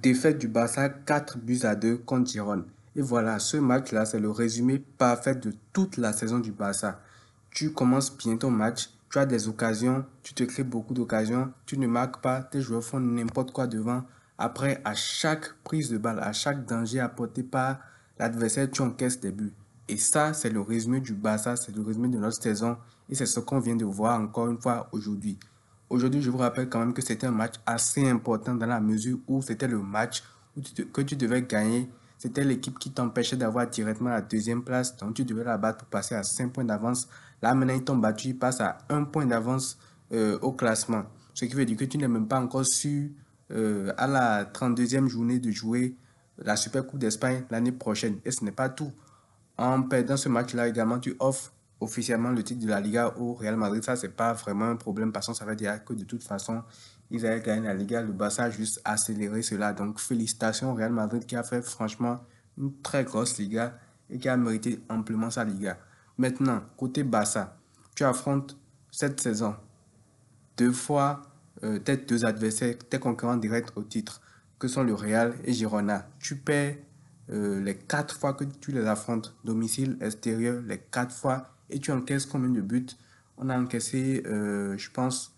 Défaite du Barça 4 buts à 2 contre Girone. Et voilà, ce match-là, c'est le résumé parfait de toute la saison du Barça. Tu commences bien ton match, tu as des occasions, tu te crées beaucoup d'occasions, tu ne marques pas, tes joueurs font n'importe quoi devant. Après, à chaque prise de balle, à chaque danger apporté par l'adversaire, tu encaisses des buts. Et ça, c'est le résumé du Barça, c'est le résumé de notre saison. Et c'est ce qu'on vient de voir encore une fois aujourd'hui. Aujourd'hui, je vous rappelle quand même que c'était un match assez important dans la mesure où c'était le match que tu devais gagner. C'était l'équipe qui t'empêchait d'avoir directement la deuxième place. Donc, tu devais la battre pour passer à 5 points d'avance. Là, maintenant, ils t'ont battu. Ils passent à 1 point d'avance au classement. Ce qui veut dire que tu n'es même pas encore sûr à la 32e journée de jouer la Super Coupe d'Espagne l'année prochaine. Et ce n'est pas tout. En perdant ce match-là également, tu offres officiellement le titre de la Liga au Real Madrid. Ça, c'est pas vraiment un problème parce que ça veut dire que de toute façon, ils avaient gagné la Liga. Le Barça a juste accéléré cela. Donc, félicitations au Real Madrid qui a fait franchement une très grosse Liga et qui a mérité amplement sa Liga. Maintenant, côté Barça, tu affrontes cette saison deux fois tes deux adversaires, tes concurrents directs au titre, que sont le Real et Girona. Tu perds les 4 fois que tu les affrontes, domicile, extérieur, les 4 fois, et tu encaisses combien de buts? On a encaissé, je pense,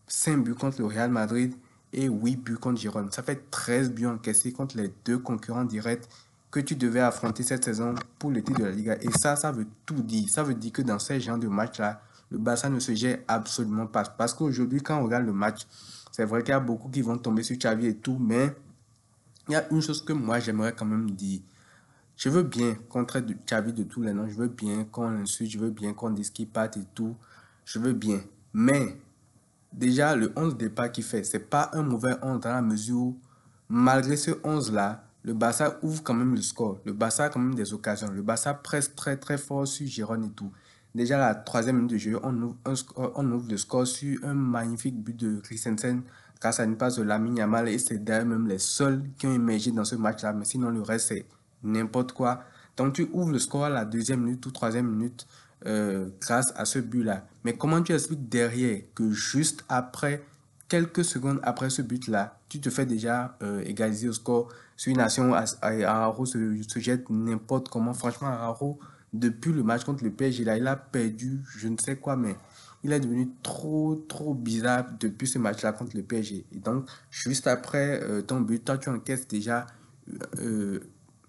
5 buts contre le Real Madrid et 8 buts contre Girona. Ça fait 13 buts encaissés contre les deux concurrents directs que tu devais affronter cette saison pour le titre de la Liga. Et ça veut tout dire. Ça veut dire que dans ces genres de matchs-là, le Barça ne se gère absolument pas. Parce qu'aujourd'hui, quand on regarde le match, c'est vrai qu'il y a beaucoup qui vont tomber sur Xavi et tout, mais il y a une chose que moi j'aimerais quand même dire. Je veux bien qu'on traite de Xavi de tous les noms, je veux bien qu'on l'insulte, je veux bien qu'on dise qu'il parte et tout, je veux bien. Mais déjà, le 11 départ qu'il fait, c'est pas un mauvais 11 dans la mesure où, malgré ce 11-là, le Barça ouvre quand même le score. Le Barça a quand même des occasions. Le Barça presse très très fort sur Giron et tout. Déjà, à la 3e minute de jeu, on ouvre le score sur un magnifique but de Christensen grâce à une passe de Lamine Yamal. Et c'est d'ailleurs même les seuls qui ont émergé dans ce match-là. Mais sinon, le reste, c'est n'importe quoi. Donc, tu ouvres le score à la 2e minute ou 3e minute grâce à ce but-là. Mais comment tu expliques derrière que juste après, quelques secondes après ce but-là, tu te fais déjà égaliser au score sur une action où Araujo se jette n'importe comment. Franchement, Araujo, depuis le match contre le PSG, là, il a perdu je ne sais quoi, mais il est devenu trop bizarre depuis ce match-là contre le PSG. Et donc, juste après ton but, toi, tu encaisses déjà euh,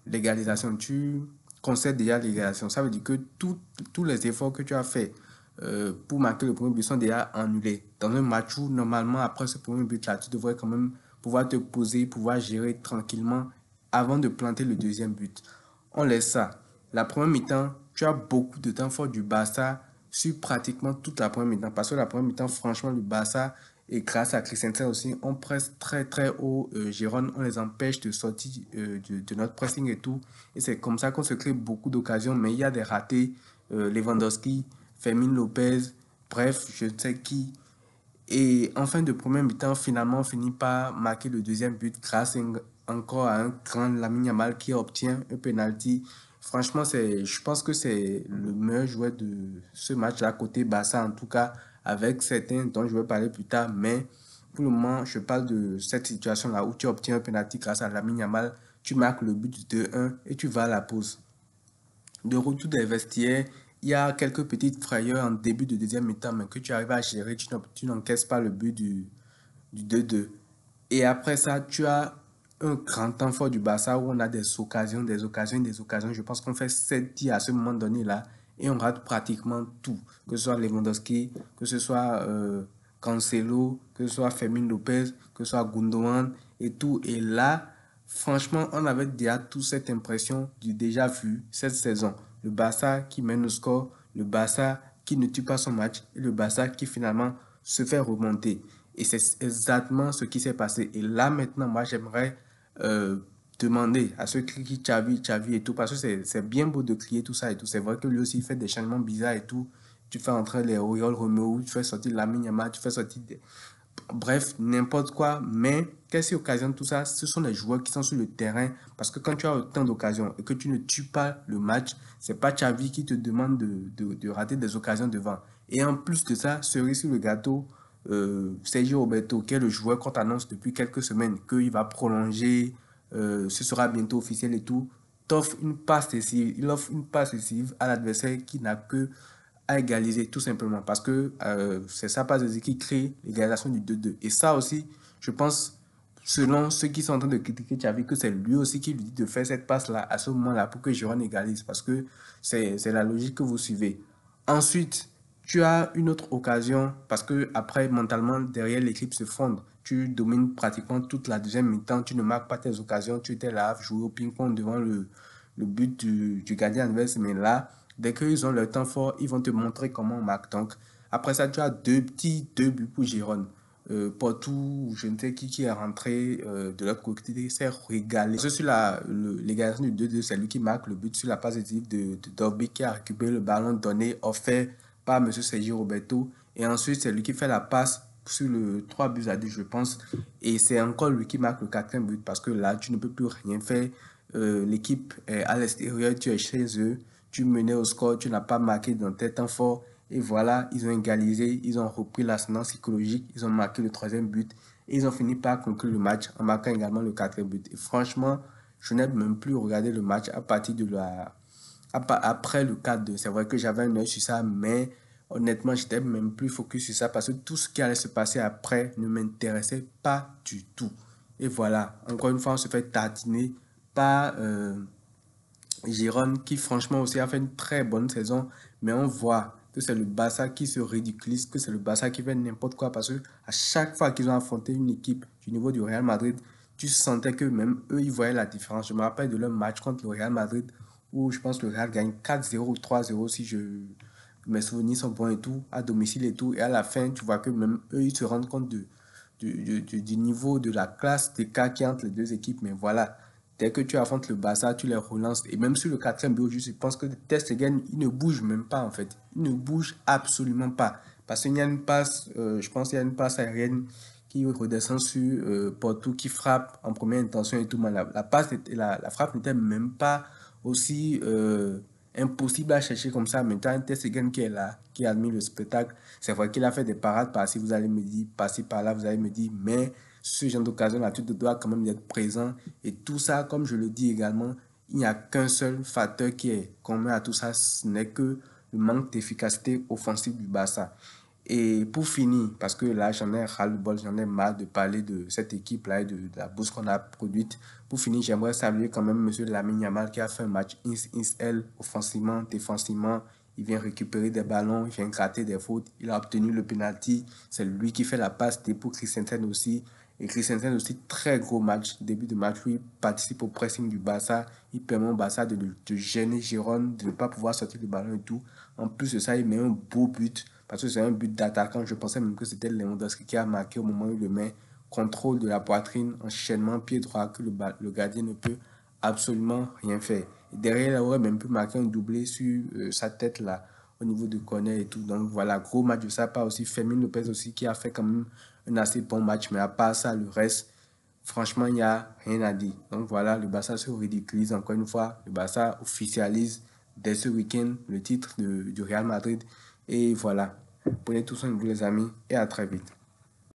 l'égalisation. Tu concèdes déjà l'égalisation. Ça veut dire que tous les efforts que tu as fait pour marquer le premier but sont déjà annulés. Dans un match où, normalement, après ce premier but-là, tu devrais quand même pouvoir te poser, pouvoir gérer tranquillement avant de planter le deuxième but. On laisse ça. La première mi-temps, tu as beaucoup de temps fort du Barça sur pratiquement toute la première mi-temps. Parce que la première mi-temps, franchement, le Barça, et grâce à Christensen aussi, on presse très très haut Giron, on les empêche de sortir de notre pressing et tout. Et c'est comme ça qu'on se crée beaucoup d'occasions. Mais il y a des ratés, Lewandowski, Fermin Lopez, bref, je ne sais qui. Et en fin de première mi-temps, finalement, on finit par marquer le deuxième but grâce encore à un grand Lamine Yamal qui obtient un penalty. Franchement, je pense que c'est le meilleur joueur de ce match-là, côté Barça, en tout cas, avec certains dont je vais parler plus tard. Mais pour le moment, je parle de cette situation-là où tu obtiens un penalty grâce à Lamine Yamal, tu marques le but de 2-1 et tu vas à la pause. De retour des vestiaires, il y a quelques petites frayeurs en début de deuxième mi-temps, mais que tu arrives à gérer, tu n'encaisses pas le but du 2-2. Et après ça, tu as un grand temps fort du Barça où on a des occasions, des occasions, des occasions. Je pense qu'on fait 7 tirs à ce moment donné-là et on rate pratiquement tout. Que ce soit Lewandowski, que ce soit Cancelo, que ce soit Fermin Lopez, que ce soit Gundogan et tout. Et là, franchement, on avait déjà toute cette impression du déjà vu cette saison. Le Barça qui mène le score, le Barça qui ne tue pas son match et le Barça qui finalement se fait remonter. Et c'est exactement ce qui s'est passé. Et là maintenant, moi j'aimerais euh, demander à ceux qui crient Xavi, Xavi et tout, parce que c'est bien beau de crier tout ça et tout. C'est vrai que lui aussi il fait des changements bizarres et tout. Tu fais entrer les Oriol Romeo, tu fais sortir Lamine Yamal, tu fais sortir bref, n'importe quoi. Mais qu'est-ce qui occasionne tout ça? Ce sont les joueurs qui sont sur le terrain. Parce que quand tu as autant d'occasions et que tu ne tues pas le match, c'est pas Xavi qui te demande de rater des occasions devant. Et en plus de ça, cerise sur le gâteau, Sergio Roberto, qui est le joueur qu'on t'annonce depuis quelques semaines, qu'il va prolonger, ce sera bientôt officiel et tout, t'offre une passe décisive. Il offre une passe décisive à l'adversaire qui n'a que à égaliser, tout simplement. Parce que c'est sa passe décisive qui crée l'égalisation du 2-2. Et ça aussi, je pense, selon ceux qui sont en train de critiquer Xavi, que c'est lui aussi qui lui dit de faire cette passe-là à ce moment-là pour que Giron égalise. Parce que c'est la logique que vous suivez. Ensuite, tu as une autre occasion parce que après mentalement derrière l'équipe se fonde. Tu domines pratiquement toute la deuxième mi-temps, tu ne marques pas tes occasions, tu étais là à jouer au ping-pong devant le but du gardien adverse. Mais là, dès qu'ils ont leur temps fort, ils vont te montrer comment on marque. Donc, après ça, tu as deux buts pour Giron. Portou, je ne sais qui est rentré de l'autre côté, s'est régalé. Sur l'égalisation du 2-2, c'est lui qui marque le but sur la passe décisive de Dorby qui a récupéré le ballon donné, offert par M. Sergio Roberto. Et ensuite, c'est lui qui fait la passe sur le 3-2, je pense. Et c'est encore lui qui marque le quatrième but parce que là, tu ne peux plus rien faire. L'équipe est à l'extérieur, tu es chez eux, tu menais au score, tu n'as pas marqué dans tes temps forts. Et voilà, ils ont égalisé, ils ont repris l'ascendant psychologique, ils ont marqué le troisième but et ils ont fini par conclure le match en marquant également le quatrième but. Et franchement, je n'ai même plus regardé le match à partir de après le 4-2. C'est vrai que j'avais un œil sur ça, mais honnêtement, j'étais même plus focus sur ça parce que tout ce qui allait se passer après ne m'intéressait pas du tout. Et voilà, encore une fois, on se fait tartiner par Giron qui franchement aussi a fait une très bonne saison, mais on voit que c'est le Barça qui se ridiculise, que c'est le Barça qui fait n'importe quoi parce que à chaque fois qu'ils ont affronté une équipe du niveau du Real Madrid, tu sentais que même eux, ils voyaient la différence. Je me rappelle de leur match contre le Real Madrid où je pense que le Real gagne 4-0 ou 3-0 si mes souvenirs sont bons et tout, à domicile et tout. Et à la fin, tu vois que même eux, ils se rendent compte du niveau, de la classe des cas qui entre les deux équipes. Mais voilà, dès que tu affrontes le Barça, tu les relances. Et même sur le quatrième but, je pense que Ter Stegen, il ne bouge même pas en fait. Il ne bouge absolument pas. Parce qu'il y a une passe, je pense qu'il y a une passe aérienne qui redescend sur Porto, qui frappe en première intention et tout. Mais la frappe n'était même pas aussi impossible à chercher comme ça. Maintenant, un Ter Stegen qui est là, qui admire le spectacle. C'est vrai qu'il a fait des parades par-ci, vous allez me dire, par-ci, par-là, vous allez me dire, mais ce genre d'occasion-là, tu dois quand même être présent. Et tout ça, comme je le dis également, il n'y a qu'un seul facteur qui est commun à tout ça, ce n'est que le manque d'efficacité offensive du Barça. Et pour finir, parce que là, j'en ai ras-le-bol, j'en ai marre de parler de cette équipe-là et de la bourse qu'on a produite. Pour finir, j'aimerais saluer quand même M. Lamine Yamal qui a fait un match ins offensivement, défensivement. Il vient récupérer des ballons, il vient gratter des fautes. Il a obtenu le penalty. C'est lui qui fait la passe pour Christensen aussi. Et Christensen aussi, très gros match. Début de match où il participe au pressing du Barça. Il permet au Barça de gêner Giron, de ne pas pouvoir sortir le ballon et tout. En plus de ça, il met un beau but. Parce que c'est un but d'attaquant. Je pensais même que c'était Lewandowski qui a marqué au moment où il le met. Contrôle de la poitrine, enchaînement pied droit que le gardien ne peut absolument rien faire. Et derrière, il aurait même pu marquer un doublé sur sa tête là, au niveau du corner et tout. Donc voilà, gros match de sa part aussi. Fermin Lopez aussi qui a fait quand même un assez bon match. Mais à part ça, le reste, franchement, il n'y a rien à dire. Donc voilà, le Barça se ridiculise encore une fois. Le Barça officialise dès ce week-end le titre du Real Madrid. Et voilà, prenez tout soin de vous les amis et à très vite.